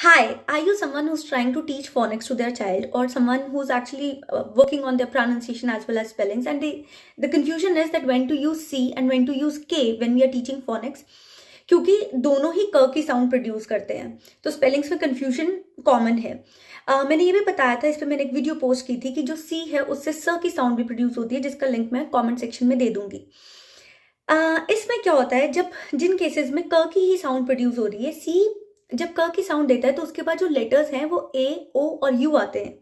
Hi, are you someone who's trying to teach phonics to their child or someone who's actually working on their pronunciation as well as spellings? And the confusion is that when to use C and when to use K when we are teaching phonics, क्योंकि दोनों ही क की sound produce करते हैं तो spellings में confusion common है। मैंने ये भी बताया था, इस पर मैंने एक वीडियो पोस्ट की थी कि जो सी है उससे स की साउंड भी प्रोड्यूस होती है, जिसका लिंक मैं कमेंट सेक्शन में दे दूंगी। इसमें क्या होता है, जब जिन केसेस में क की ही साउंड प्रोड्यूस हो रही है, सी जब क की साउंड देता है तो उसके बाद जो लेटर्स हैं वो ए, ओ और यू आते हैं,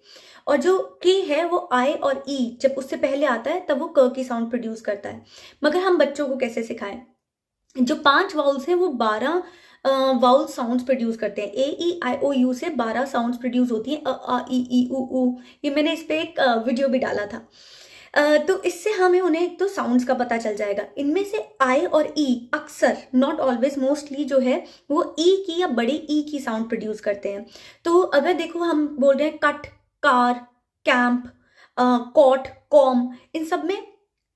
और जो के है वो आई और ई जब उससे पहले आता है तब वो क की साउंड प्रोड्यूस करता है। मगर हम बच्चों को कैसे सिखाएं? जो 5 वाउल्स हैं वो 12 वाउल साउंड्स प्रोड्यूस करते हैं। ए ई आई ओ यू से 12 साउंड्स प्रोड्यूस होती हैं। अ आ ई उ ऊ। ये मैंने इस पे एक वीडियो भी डाला था। तो इससे हमें उन्हें एक तो साउंड्स का पता चल जाएगा। इनमें से आई और ई अक्सर, नॉट ऑलवेज, मोस्टली जो है वो ई की या बड़ी ई की साउंड प्रोड्यूस करते हैं। तो अगर देखो हम बोल रहे हैं cut, car, camp, cot, com, इन सब में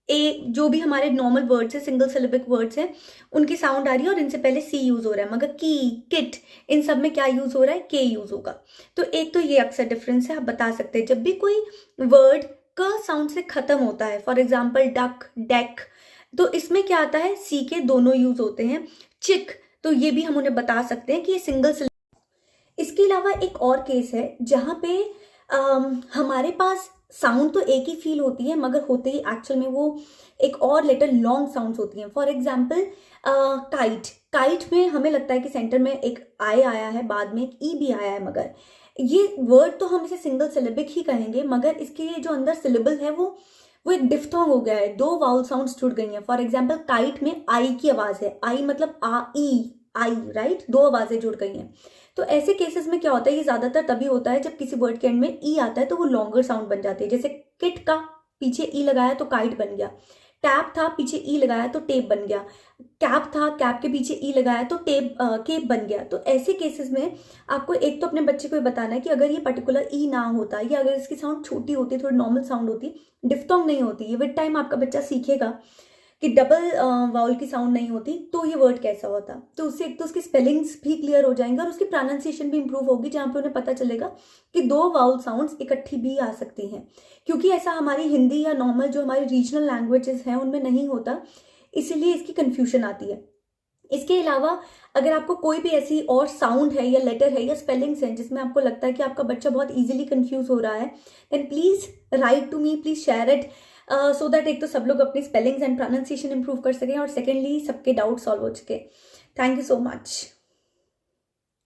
ए जो भी हमारे नॉर्मल वर्ड्स है, सिंगल सिलेबिक वर्ड्स हैं, उनकी साउंड आ रही है और इनसे पहले सी यूज हो रहा है। मगर की, किट, इन सब में क्या यूज हो रहा है? के यूज होगा। तो एक तो ये अक्सर डिफरेंस है। आप बता सकते हैं जब भी कोई वर्ड क साउंड से खत्म होता है, फॉर एग्जाम्पल डक, डेक, तो इसमें क्या आता है? सी के दोनों यूज होते हैं। चिक, तो ये भी हम उन्हें बता सकते हैं कि ये सिंगल। इसके अलावा एक और केस है जहाँ पे हमारे पास साउंड तो एक ही फील होती है, मगर होते ही एक्चुअल में वो एक और लेटर लॉन्ग साउंड्स होती हैं। For example kite. काइट में हमें लगता है कि सेंटर में एक आई आया है, बाद में एक ई भी आया है, मगर ये वर्ड तो हम इसे सिंगल सिलेबिक ही कहेंगे, मगर इसके जो अंदर सिलेबल है वो एक डिफ्थोंग हो गया है। 2 वाउल साउंड्स जुड़ गई हैं। फॉर एग्जाम्पल काइट में आई की आवाज है, आई मतलब आ ई, आई, राइट, 2 आवाजें जुड़ गई हैं। तो ऐसे केसेस में क्या होता है, ये ज्यादातर तभी होता है जब किसी वर्ड के एंड में ई आता है तो वो लॉन्गर साउंड बन जाती है। जैसे किट का पीछे ई लगाया तो काइट बन गया, टैप था पीछे ई लगाया तो टेप बन गया, कैप था कैप के पीछे ई लगाया तो केप बन गया। तो ऐसे केसेस में आपको एक तो अपने बच्चे को बताना है कि अगर ये पर्टिकुलर ई ना होता या अगर इसकी साउंड छोटी होती, थोड़ी नॉर्मल साउंड होती, डिफ्थोंग नहीं होती, ये विद टाइम आपका बच्चा सीखेगा कि डबल वाउल की साउंड नहीं होती तो ये वर्ड कैसा होता। तो उससे एक तो उसकी स्पेलिंग्स भी क्लियर हो जाएंगे और उसकी प्रोनाउंसिएशन भी इंप्रूव होगी, जहाँ पे उन्हें पता चलेगा कि 2 वाउल साउंड्स इकट्ठी भी आ सकती हैं। क्योंकि ऐसा हमारी हिंदी या नॉर्मल जो हमारी रीजनल लैंग्वेजेस हैं उनमें नहीं होता, इसीलिए इसकी कंफ्यूजन आती है। इसके अलावा अगर आपको कोई भी ऐसी और साउंड है या लेटर है या स्पेलिंग्स हैं जिसमें आपको लगता है कि आपका बच्चा बहुत इजीली कंफ्यूज हो रहा है, then please write to me, please share it, so that एक तो सब लोग अपनी स्पेलिंग्स एंड प्रोनाउंसिएशन इंप्रूव कर सकें और सेकेंडली सबके डाउट सॉल्व हो सके। Thank you so much.